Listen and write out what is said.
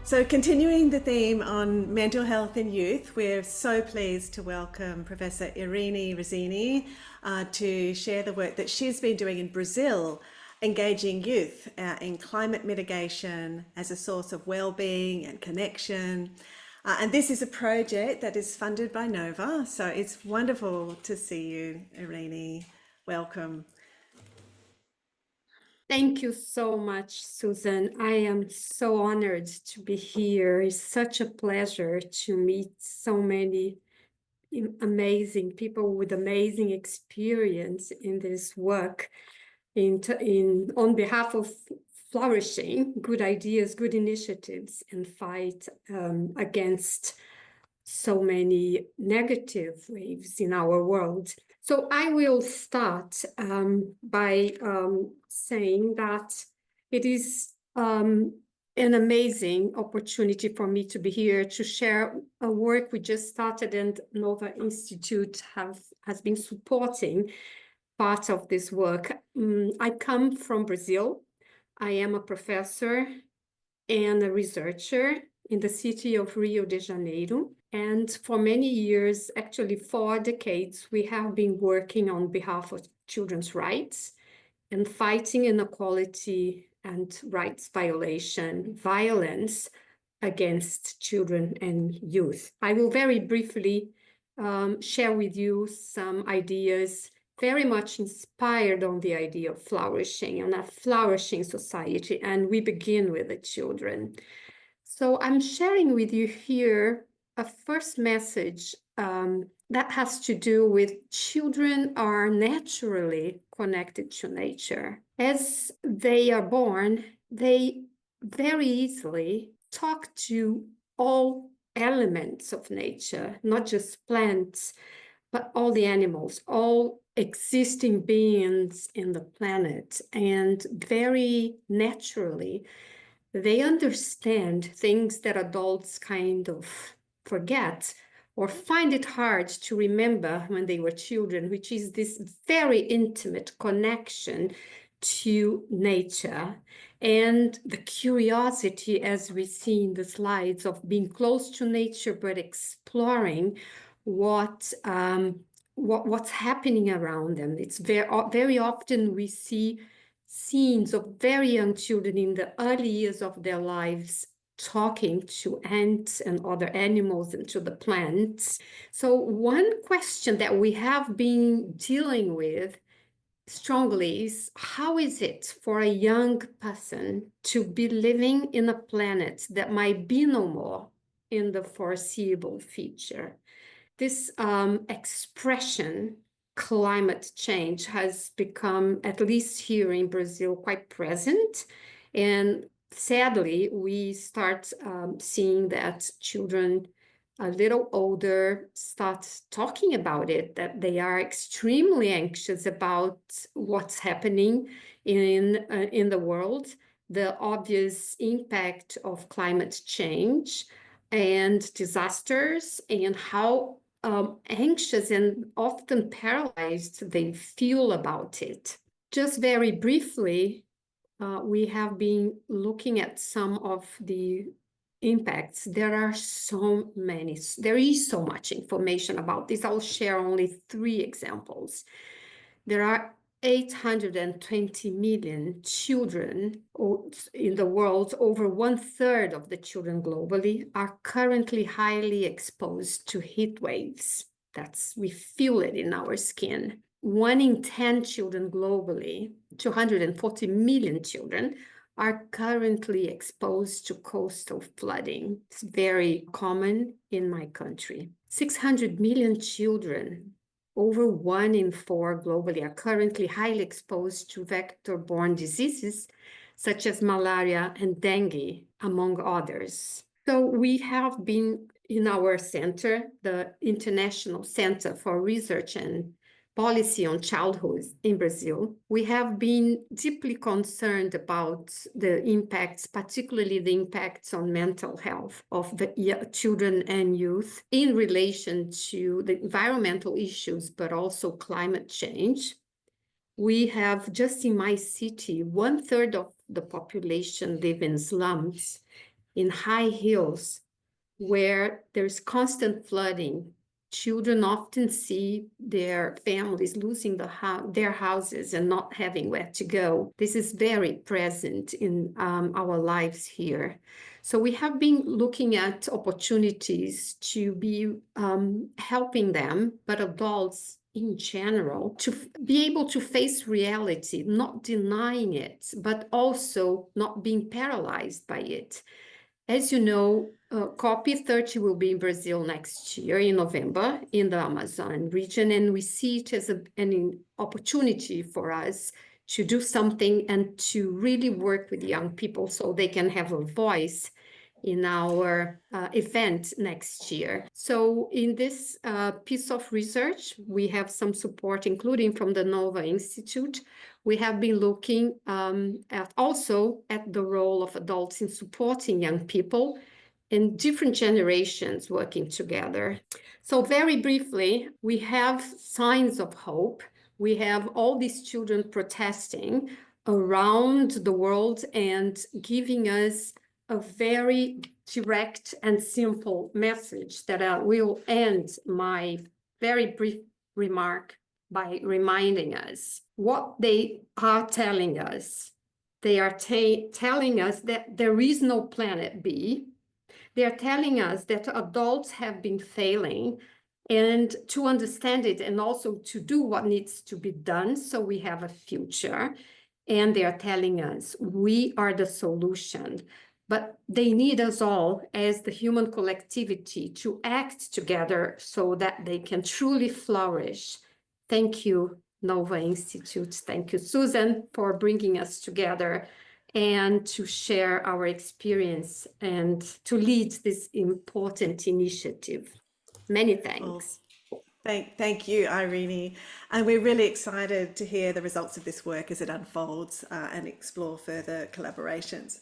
So continuing the theme on mental health in youth, we're so pleased to welcome Professor Irene Rizzini to share the work that she's been doing in Brazil, engaging youth in climate mitigation as a source of well-being and connection. And this is a project that is funded by Nova, so it's wonderful to see you, Irene. Welcome. Thank you so much, Susan. I am so honored to be here. It's such a pleasure to meet so many amazing people with amazing experience in this work on behalf of flourishing, good ideas, good initiatives, and fight against so many negative waves in our world. So I will start by saying that it is an amazing opportunity for me to be here to share a work we just started, and Nova Institute has been supporting part of this work. I come from Brazil. I am a professor and a researcher in the city of Rio de Janeiro. And for many years, actually 4 decades, we have been working on behalf of children's rights and fighting inequality and rights violation, violence against children and youth. I will very briefly share with you some ideas very much inspired on the idea of flourishing and a flourishing society. And we begin with the children. So I'm sharing with you here a first message that has to do with children are naturally connected to nature. As they are born, they very easily talk to all elements of nature, not just plants, but all the animals, all existing beings in the planet. And very naturally, they understand things that adults kind of forget or find it hard to remember when they were children, which is this very intimate connection to nature and the curiosity, as we see in the slides, of being close to nature but exploring what's happening around them. It's very often we see scenes of very young children in the early years of their lives talking to ants and other animals and to the plants. So one question that we have been dealing with strongly is, how is it for a young person to be living in a planet that might be no more in the foreseeable future? This expression, climate change, has become, at least here in Brazil, quite present. And sadly, we start seeing that children a little older start talking about it, that they are extremely anxious about what's happening in the world, the obvious impact of climate change and disasters, and how anxious and often paralyzed they feel about it. Just very briefly, we have been looking at some of the impacts. There are so many. There is so much information about this. I'll share only 3 examples. There are 820 million children in the world. Over 1/3 of the children globally are currently highly exposed to heat waves. We feel it in our skin. 1 in 10 children globally, 240 million children, are currently exposed to coastal flooding. It's very common in my country. 600 million children, over 1 in 4 globally, are currently highly exposed to vector-borne diseases such as malaria and dengue, among others. So we have been in our center, the International Center for Research and Policy on Childhood in Brazil, we have been deeply concerned about the impacts, particularly the impacts on mental health of the children and youth in relation to the environmental issues, but also climate change. We have, just in my city, 1/3 of the population live in slums. in high hills where there's constant flooding. Children often see their families losing their houses and not having where to go. This is very present in our lives here. So we have been looking at opportunities to be helping them, but adults in general, to be able to face reality, not denying it, but also not being paralyzed by it. As you know, COP30 will be in Brazil next year in November in the Amazon region, and we see it as an opportunity for us to do something and to really work with young people so they can have a voice in our event next year. So in this piece of research, we have some support, including from the Nova Institute. We have been looking also at the role of adults in supporting young people and different generations working together. So very briefly, we have signs of hope. We have all these children protesting around the world and giving us a very direct and simple message that I will end my very brief remark by reminding us what they are telling us. They are telling us that there is no planet B. They are telling us that adults have been failing and to understand it and also to do what needs to be done so we have a future. And they are telling us we are the solution. But they need us all as the human collectivity to act together so that they can truly flourish. Thank you, Nova Institute. Thank you, Susan, for bringing us together and to share our experience and to lead this important initiative. Many thanks. Thank you, Irene. And we're really excited to hear the results of this work as it unfolds and explore further collaborations.